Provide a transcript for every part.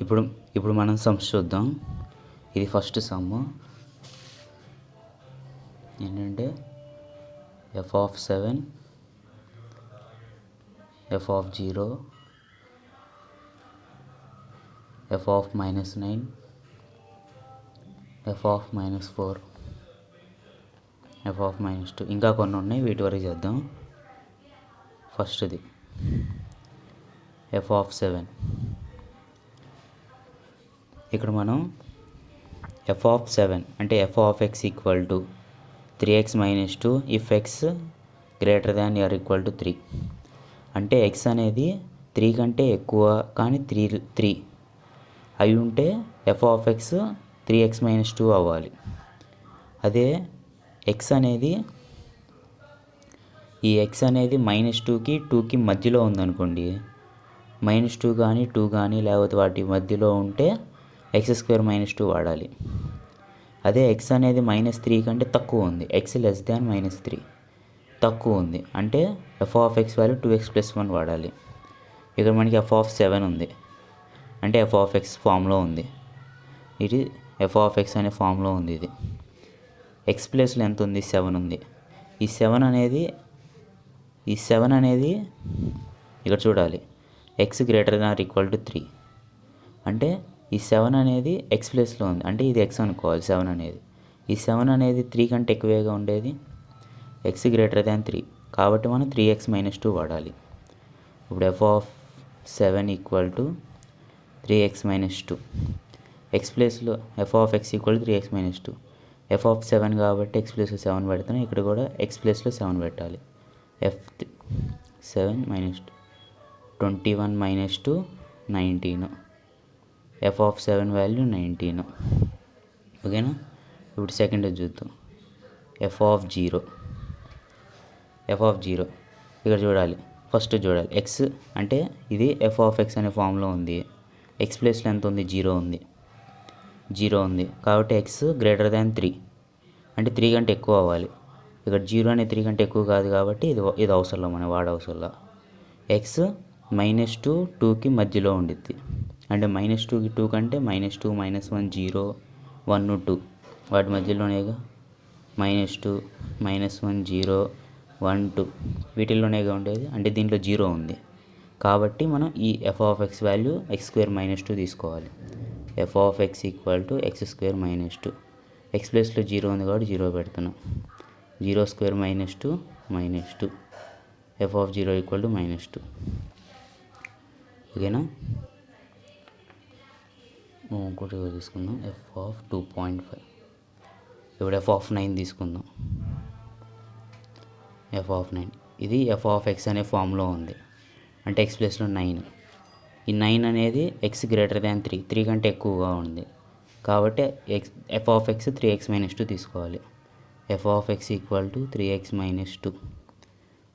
ఇప్పుడు ఇప్పుడు మనం సమ్స్ చూద్దాం. ఇది ఫస్ట్ సమ్ ఏంటంటే F of 7, F of 0, F of -9, F of -4, F of -2 ఇంకా కొన్ని ఉన్నాయి, వీటి వరకు చేద్దాం. ఫస్ట్ది ఎఫ్ ఆఫ్ 7. ఇక్కడ మనం ఎఫ్ ఆఫ్ 7 అంటే F of x equal to 3x - 2 if x greater than or equal to 3. అంటే x అనేది 3 కంటే ఎక్కువ కానీ 3 అయి ఉంటే ఎఫ్ ఆఫ్ x 3x - 2 అవ్వాలి. అదే x అనేది ఈ x అనేది -2కి 2కి మధ్యలో ఉందనుకోండి, -2 కానీ 2 కానీ లేకపోతే వాటి మధ్యలో ఉంటే x² - 2 వాడాలి. అదే x అనేది -3 కంటే తక్కువ ఉంది, x లెస్ దాన్ -3 తక్కువ ఉంది అంటే F of x value 2x + 1 వాడాలి. ఇక్కడ మనకి ఎఫ్ ఆఫ్ 7 ఉంది అంటే ఎఫ్ ఆఫ్ x ఫామ్లో ఉంది. ఇది ఎఫ్ ఆఫ్ x అనే ఫామ్లో ఉంది. ఇది x ప్లేస్లో ఎంత ఉంది? 7 ఉంది. ఈ 7 అనేది ఇక్కడ చూడాలి, x greater than or equal to 3 అంటే ఈ 7 అనేది x ప్లేస్లో ఉంది అంటే ఇది x అనుకోవాలి. 7 అనేది ఈ 7 అనేది 3 కంటే ఎక్కువేగా ఉండేది, x గ్రేటర్ దాన్ 3 కాబట్టి మనం 3x - 2 వాడాలి. ఇప్పుడు F of 7 equal to 3x - 2, x ప్లేస్లో F of x equal 3x - 2, F of 7 కాబట్టి x ప్లేస్లో 7 పెడతాను, ఇక్కడ కూడా x ప్లేస్లో 7 పెట్టాలి. F 7 - 21 - 2 19, F of 7 value 19. ఓకేనా? ఇప్పుడు సెకండ్ చూద్దాం. ఎఫ్ ఆఫ్ 0 ఇక్కడ చూడాలి, ఫస్ట్ చూడాలి x అంటే ఇది ఎఫ్ ఆఫ్ x అనే ఫామ్లో ఉంది. x ప్లేస్లో ఎంత ఉంది? 0 ఉంది కాబట్టి x గ్రేటర్ దాన్ 3 అంటే 3 కంటే ఎక్కువ అవ్వాలి. ఇక్కడ 0 అనేది 3 కంటే ఎక్కువ కాదు కాబట్టి ఇది అవసరంలో మనం వాడవసరంలా. x -2 2కి మధ్యలో ఉండిద్ది అంటే -2కి 2 కంటే -2 -1 0 1 2 వాటి మధ్యలోనేగా, -2 -1 0 1 2 వీటిల్లోనేగా ఉండేది అంటే దీంట్లో 0 ఉంది కాబట్టి మనం ఈ F of x value x² - 2 తీసుకోవాలి. F of x equal to x² - 2, x ప్లేస్లో 0 ఉంది కాబట్టి 0 పెడుతున్నాం, 0² - 2 -2, ఎఫ్ ఆఫ్ 0 ఈక్వల్ టు -2. ఓకేనా? ఇంకోటి తీసుకుందాం, ఎఫ్ ఆఫ్ 2.5. ఇప్పుడు ఎఫ్ ఆఫ్ 9 తీసుకుందాం. ఎఫ్ ఆఫ్ 9 ఇది ఎఫ్ ఆఫ్ x అనే ఫామ్లో ఉంది అంటే x ప్లేస్లో 9. ఈ 9 అనేది x గ్రేటర్ దాన్ 3 కంటే ఎక్కువగా ఉంది కాబట్టి ఎఫ్ ఆఫ్ x 3x - 2 తీసుకోవాలి. F of x equal to 3x - 2,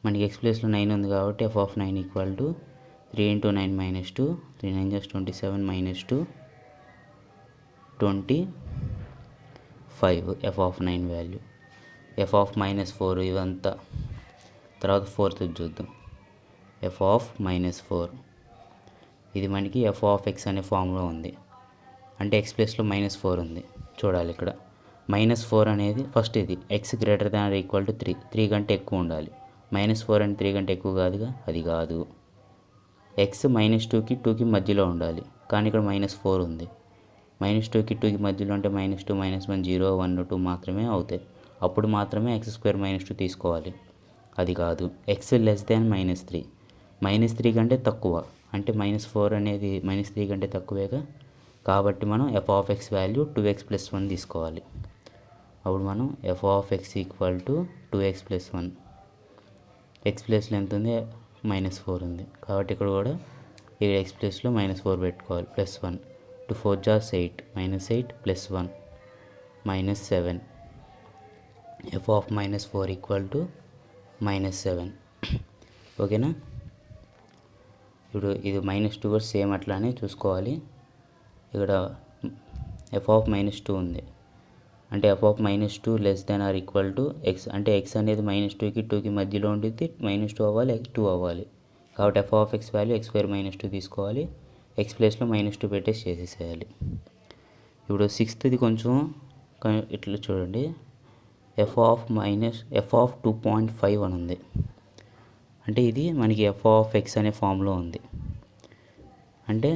మనకి x ప్లేస్లో 9 ఉంది కాబట్టి F of 9 equal to 3 × 9 - 2, 3 9 = 27 - 2 25 F of 9 value. F of -4 ఇదంతా తర్వాత ఫోర్త్ చూద్దాం. ఎఫ్ ఆఫ్ -4 ఇది మనకి ఎఫ్ ఆఫ్ x అనే ఫామ్లో ఉంది అంటే x ప్లేస్లో -4 ఉంది. చూడాలి ఇక్కడ -4 అనేది ఫస్ట్ ఇది x greater than or equal to 3 కంటే ఎక్కువ ఉండాలి. -4 అంటే 3 కంటే ఎక్కువ కాదుగా, అది కాదు. x -2కి 2కి మధ్యలో ఉండాలి కానీ ఇక్కడ -4 ఉంది. -2కి 2కి మధ్యలో ఉంటే -2 -1 0 1 2 మాత్రమే అవుతాయి. అప్పుడు మాత్రమే x² - 2 తీసుకోవాలి. అది కాదు, x లెస్ దాన్ -3 -3 కంటే తక్కువ అంటే -4 అనేది -3 కంటే తక్కువేగా కాబట్టి మనం F of x value 2x + 1 తీసుకోవాలి. అప్పుడు మనం F of x equal to 2x + 1, x ప్లేస్లో ఎంత ఉంది? -4 ఉంది కాబట్టి ఇక్కడ కూడా ఈ x ప్లేస్లో -4 పెట్టుకోవాలి. +1 2 4 = 8 -8 + 1 -7, ఎఫ్ ఆఫ్ -4 ఈక్వల్ టు -7. ఓకేనా? ఇప్పుడు ఇది -2 కూడా సేమ్ అట్లానే చూసుకోవాలి. ఇక్కడ ఎఫ్ ఆఫ్ -2 ఉంది అంటే F of -2 less than or equal to x అంటే x అనేది -2కి 2కి మధ్యలో ఉండిద్ది, -2 అవ్వాలి 2 అవ్వాలి కాబట్టి F of x value x² - 2 తీసుకోవాలి. ఎక్స్ ప్లేస్లో -2 పెట్టేసి చేసేసేయాలి. ఇప్పుడు సిక్స్త్ది కొంచెం ఇట్లా చూడండి, ఎఫ్ ఆఫ్ 2.5 అని ఉంది. అంటే ఇది మనకి ఎఫ్ ఆఫ్ ఎక్స్ అనే ఫామ్లో ఉంది. అంటే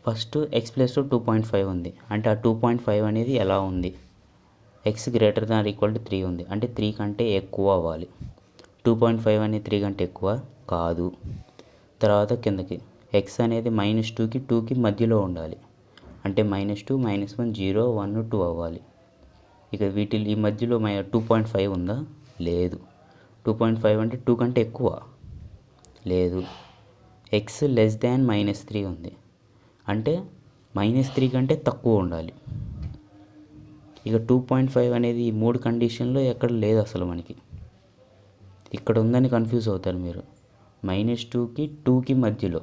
ఫస్ట్ ఎక్స్ ప్లేస్లో 2.5 ఉంది. అంటే ఆ 2.5 అనేది ఎలా ఉంది, X greater than equal to 3 ఉంది. అంటే 3 కంటే ఎక్కువ అవ్వాలి. 2.5 అనేది 3 కంటే ఎక్కువ కాదు. తర్వాత కిందకి ఎక్స్ అనేది -2కి 2కి మధ్యలో ఉండాలి. అంటే -2, -1, 0, 1, 2 అవ్వాలి. ఇక వీటిలో ఈ మధ్యలో 2.5 ఉందా? లేదు. 2.5 అంటే 2 కంటే ఎక్కువ లేదు. ఎక్స్ లెస్ దాన్ -3 ఉంది. అంటే -3 కంటే తక్కువ ఉండాలి. ఇక 2.5 అనేది ఈ 3 కండిషన్లో ఎక్కడ లేదు అసలు మనకి. ఇక్కడ ఉందని కన్ఫ్యూజ్ అవుతారు మీరు. -2కి 2కి మధ్యలో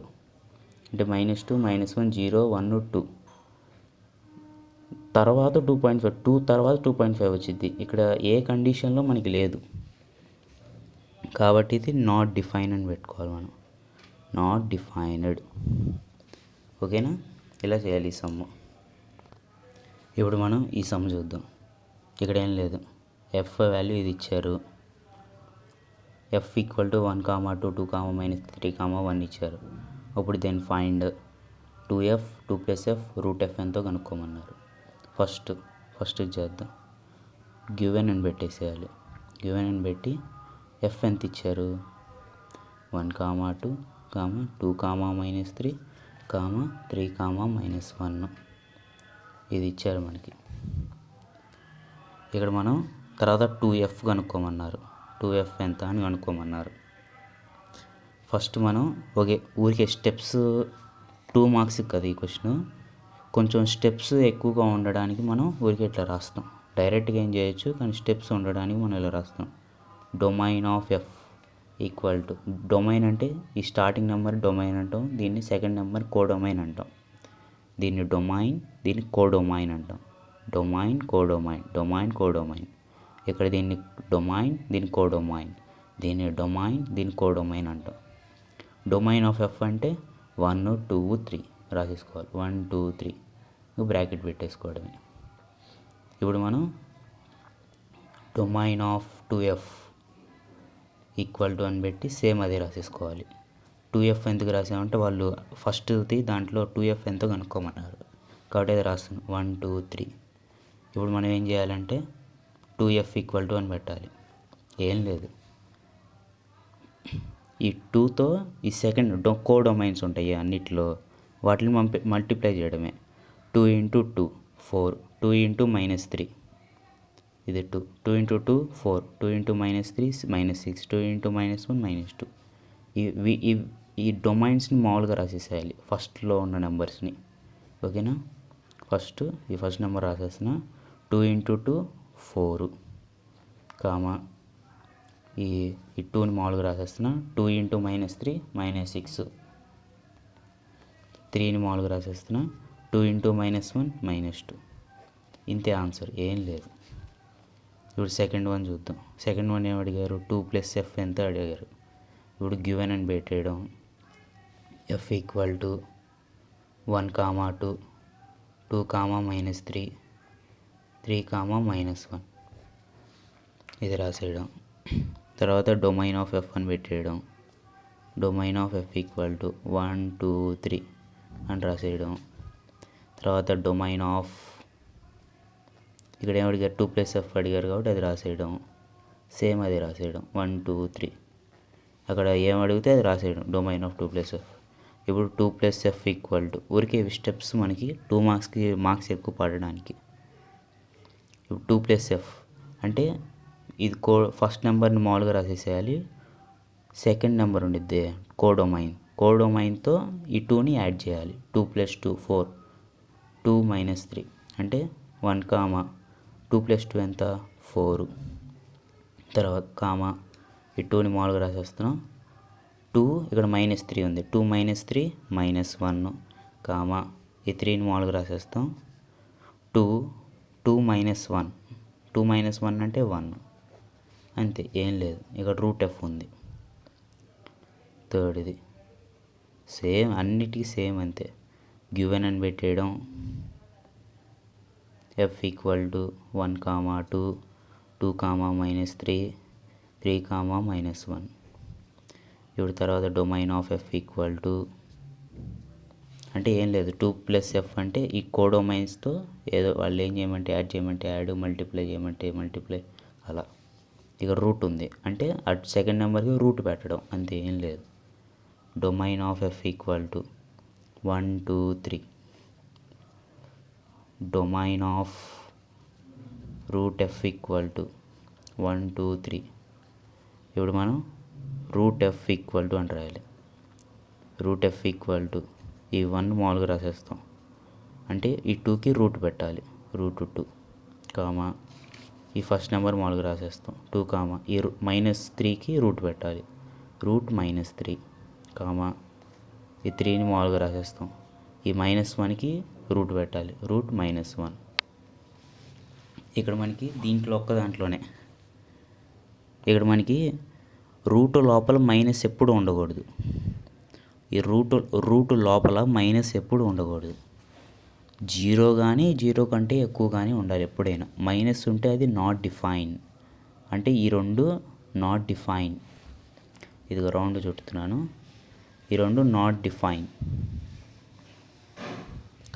అంటే -2, -1, 0, 1, 2 తర్వాత 2.5, 2 తర్వాత 2.5 వచ్చింది. ఇక్కడ ఏ కండిషన్లో మనకి లేదు కాబట్టి ఇది నాట్ డిఫైన్ అని పెట్టుకోవాలి మనం. Not defined. ఓకేనా? ఇలా చేయాలి ఈ సమ్. ఇప్పుడు మనం ఈ సమ్ చూద్దాం. ఇక్కడ ఏం లేదు, ఎఫ్ వాల్యూ ఇది ఇచ్చారు. ఎఫ్ ఈక్వల్ టు 1, 2, 2, -3, 1 ఇచ్చారు. అప్పుడు then find 2f, 2 + f, √f ఎంతో కనుక్కోమన్నారు. ఫస్ట్ చేద్దాం. గివెన్ అని పెట్టేసేయాలి. గివెన్ అని పెట్టి ఎఫ్ ఎంత ఇచ్చారు, 1, 2, 2, -3, 3, -1 ఇది ఇచ్చారు మనకి. ఇక్కడ మనం తర్వాత 2f కనుక్కోమన్నారు. 2f ఎంత అని కనుక్కోమన్నారు. ఫస్ట్ మనం ఊరికే స్టెప్స్ 2 మార్క్స్ కదా ఈ క్వశ్చన్. కొంచెం స్టెప్స్ ఎక్కువగా ఉండడానికి మనం ఊరికే ఇట్లా రాస్తాం. డైరెక్ట్గా ఏం చేయొచ్చు, కానీ స్టెప్స్ ఉండడానికి మనం ఇలా రాస్తాం. Domain of F equal to, domain అంటే ఈ స్టార్టింగ్ నెంబర్ డొమైన్ అంటాం, దీన్ని సెకండ్ నెంబర్ కోడొమైన్ అంటాం. దీన్ని డొమైన్, దీన్ని కోడొమైన్ అంటాం. Domain, codomain. ఇక్కడ దీన్ని డొమైన్, దీన్ని కోడొమైన్. దీన్ని డొమైన్, దీన్ని కోడొమైన్ అంటాం. డొమైన్ ఆఫ్ ఎఫ్ అంటే 1, 2, 3 రాసేసుకోవాలి. 1, 2, 3 బ్రాకెట్ పెట్టేసుకోవడమే. ఇప్పుడు మనం domain of 2f equal to అని పెట్టి సేమ్ అదే రాసేసుకోవాలి. 2f ఎందుకు రాసామంటే వాళ్ళు ఫస్ట్ది దాంట్లో 2f ఎంతో కనుక్కోమన్నారు కాబట్టి అది రాస్తున్నాం. 1, 2, 3. ఇప్పుడు మనం ఏం చేయాలంటే 2f ఈక్వల్ టు అని పెట్టాలి. ఏం లేదు, ఈ 2తో ఈ సెకండ్ కోడొమైన్స్ ఉంటాయి అన్నిట్లో, వాటిని మల్టిప్లై చేయడమే. 2 × 2 4, 2 × -3 ఇది 2, 2 × 2 4, 2 × -3 -6, 2 × -1 -2. ఈ డొమైన్స్ని మామూలుగా రాసేసేయాలి ఫస్ట్లో ఉన్న నెంబర్స్ని. ఓకేనా? ఈ ఫస్ట్ నెంబర్ రాసేసిన 2 × 2 4, ఈ 2ని మామూలుగా రాసేస్తున్నా. 2 × -3 -6, 3ని మామూలుగా రాసేస్తున్నా. 2 × -1 -2. ఇంతే ఆన్సర్, ఏం లేదు. ఇప్పుడు సెకండ్ వన్ చూద్దాం. సెకండ్ వన్ ఏం అడిగారు, 2 + f ఎంత అడిగారు. ఇప్పుడు గివెన్ అని పెట్టేయడం. ఎఫ్ ఈక్వల్ టు 1, 2, 2, -3, 3, -1 ఇది రాసేయడం. తర్వాత డొమైన్ ఆఫ్ ఎఫ్ అని పెట్టేయడం. Domain of F equal to 1, 2, 3 అని రాసేయడం. తర్వాత డొమైన్ ఆఫ్, ఇక్కడ ఏం అడిగారు, 2 + f అడిగారు కాబట్టి అది రాసేయడం. సేమ్ అది రాసేయడం 1, 2, 3. అక్కడ ఏం అడిగితే అది రాసేయడం, డొమైన్ ఆఫ్ 2 + f. ఇప్పుడు 2 + f ఈక్వల్ టు, ఊరికే ఇవి స్టెప్స్ మనకి 2 మార్క్స్కి మార్క్స్ ఎక్కువ పడడానికి. ఇప్పుడు 2 + f అంటే ఇది ఫస్ట్ నెంబర్ని మామూలుగా రాసేసేయాలి. సెకండ్ నెంబర్ ఉండిద్ది కోడొమైన్తో ఈ 2ని యాడ్ చేయాలి. 2 + 2 4, 2 - 3 అంటే 1, 2 + 2 ఎంత 4. తర్వాత ఈ 2ని మామూలుగా రాసేస్తున్నాం. 2 ఇక్కడ -3 ఉంది, 2 - 3 -1, ఈ 3ని మామూలుగా రాసేస్తాం. 2 -1, 2 - 1 అంటే 1. అంతే, ఏం లేదు. ఇక్కడ √f ఉంది. థర్డ్ది సేమ్, అన్నిటికీ సేమ్ అంతే. గివెన్ అని పెట్టేయడం ఎఫ్ ఈక్వల్ టు 1, 2, 2, -3, 3, -1. ఇప్పుడు తర్వాత domain of F equal to అంటే ఏం లేదు 2 + ఎఫ్ అంటే ఈ కోడొమైన్స్తో ఏదో వాళ్ళు ఏం చేయమంటే యాడ్, మల్టిప్లై చేయమంటే మల్టిప్లై అలా. ఇక రూట్ ఉంది అంటే అటు సెకండ్ నెంబర్కి రూట్ పెట్టడం అంతే, ఏం లేదు. Domain of F equal to 1, 2, 3. Domain of root F equal to 1, 2, 3. ఇప్పుడు మనం రూట్ ఎఫ్ ఈక్వల్ టు అని రాయాలి. రూట్ ఎఫ్ ఈక్వల్ టు ఈ 1 మామూలుగా రాసేస్తాం అంటే ఈ 2కి రూట్ పెట్టాలి. రూట్ 2 కామా ఈ ఫస్ట్ నెంబర్ మామూలుగా రాసేస్తాం 2 కామా ఈ -3కి రూట్ పెట్టాలి. రూట్ -3 కామా ఈ 3ని మామూలుగా రాసేస్తాం. ఈ -1కి రూట్ పెట్టాలి. రూట్ -1. ఇక్కడ మనకి దీంట్లో ఒక్క దాంట్లోనే ఇక్కడ మనకి రూట్ లోపల మైనస్ ఎప్పుడు ఉండకూడదు. ఈ రూట్ లోపల మైనస్ ఎప్పుడు ఉండకూడదు. 0 కానీ 0 కంటే ఎక్కువ కానీ ఉండాలి ఎప్పుడైనా. మైనస్ ఉంటే అది నాట్ డిఫైన్ అంటే ఈ 2 నాట్ డిఫైన్. ఇదిగో రౌండ్ చుట్టుతున్నాను. ఈ 2 నాట్ డిఫైన్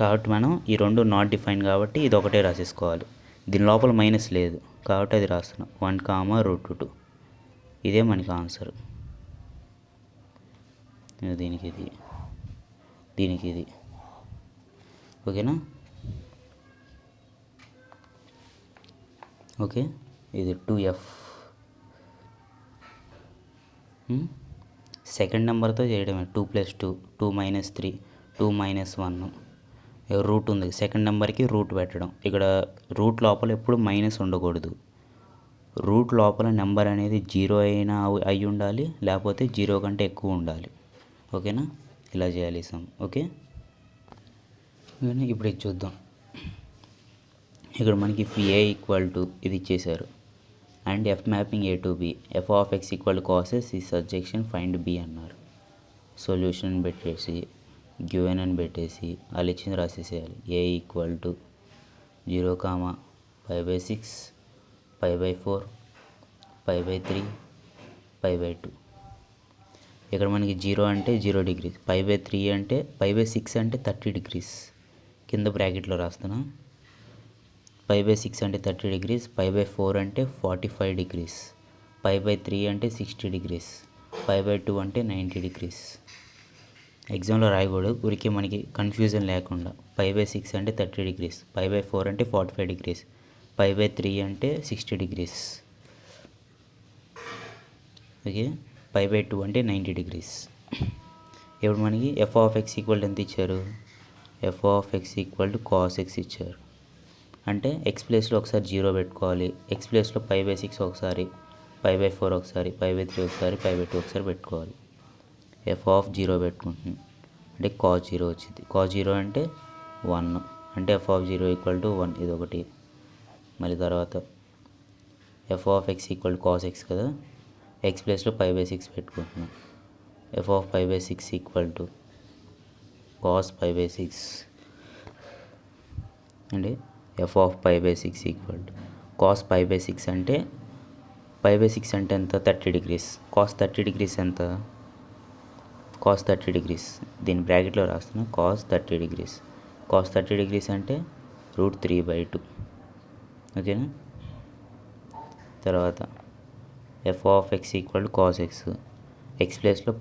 కాబట్టి మనం ఈ 2 నాట్ డిఫైన్ కాబట్టి ఇది ఒకటే రాసేసుకోవాలి. దీని లోపల మైనస్ లేదు కాబట్టి అది రాస్తున్నాం 1, √2. ఇదే మనకి ఆన్సర్. దీనికి ఇది ఓకేనా. ఓకే, ఇది 2f. సెకండ్ నెంబర్తో చేయడమే 2 + 2, 2 - 3, 2 - 1. రూట్ ఉంది సెకండ్ నెంబర్కి రూట్ పెట్టడం. ఇక్కడ రూట్ లోపల ఎప్పుడు మైనస్ ఉండకూడదు. రూట్ లోపల నెంబర్ అనేది 0 అయినా అయి ఉండాలి, లేకపోతే 0 కంటే ఎక్కువ ఉండాలి. ఓకేనా, ఇలా చేయాలి సమ్. ఓకే, ఇప్పుడు ఇది చూద్దాం. ఇక్కడ మనకి ఏ ఈక్వల్ టు ఇది ఇచ్చేశారు and F mapping A to B, f of x equal cos s ఈ సబ్జెక్షన్ ఫైండ్ B అన్నారు. సొల్యూషన్ పెట్టేసి గివెన్ అని పెట్టేసి వాళ్ళు ఇచ్చింది రాసేసేయాలి. ఏ ఈక్వల్ టు 0, π/6, π/4, π/3, π/2. ఇక్కడ మనకి 0 అంటే 0 డిగ్రీస్, π/3 అంటే π/6 అంటే 30 డిగ్రీస్. కింద బ్రాకెట్లో రాస్తున్నా. π/6 అంటే 30 డిగ్రీస్, π/4 అంటే 45 డిగ్రీస్, π/3 అంటే 60 డిగ్రీస్, π/2 అంటే 90 డిగ్రీస్. ఎగ్జామ్లో రాయకూడదు, ఊరికే మనకి కన్ఫ్యూజన్ లేకుండా. π/6 అంటే 30 డిగ్రీస్, π/4 అంటే 45 డిగ్రీస్, π/3 అంటే 60 డిగ్రీస్. ఓకే, π/2 అంటే 90 డిగ్రీస్. ఇప్పుడు మనకి ఎఫ్ ఆఫ్ ఎక్స్ ఈక్వల్ ఎంత ఇచ్చారు? F of X equal to cos X ఇచ్చారు. అంటే ఎక్స్ ప్లేస్లో ఒకసారి 0 పెట్టుకోవాలి, ఎక్స్ ప్లేస్లో π/6 ఒకసారి, π/4 ఒకసారి, π/3 ఒకసారి, π/2 ఒకసారి పెట్టుకోవాలి. ఎఫ్ ఆఫ్ 0 పెట్టుకుంటున్నాం అంటే కాస్ 0 వచ్చింది. కాస్ 0 అంటే 1 అంటే ఎఫ్ ఆఫ్ 0 ఈక్వల్ టు 1. ఇది ఒకటి. మళ్ళీ తర్వాత F of X equal to cos X కదా, ఎక్స్ ప్లేస్లో π/6 పెట్టుకుంటున్నాం. F of π/6 equal to cos π/6 అంటే F of π/6 equal to cos π/6 అంటే π/6 అంటే ఎంత? 30 డిగ్రీస్. కాస్ 30 డిగ్రీస్ ఎంత? Cos 30 degrees. దీని బ్రాకెట్లో రాస్తున్నా కాస్ 30 డిగ్రీస్. కాస్ 30 డిగ్రీస్ అంటే √3/2. ఓకేనా. తర్వాత F of X equal to cos X, X ప్లేస్లో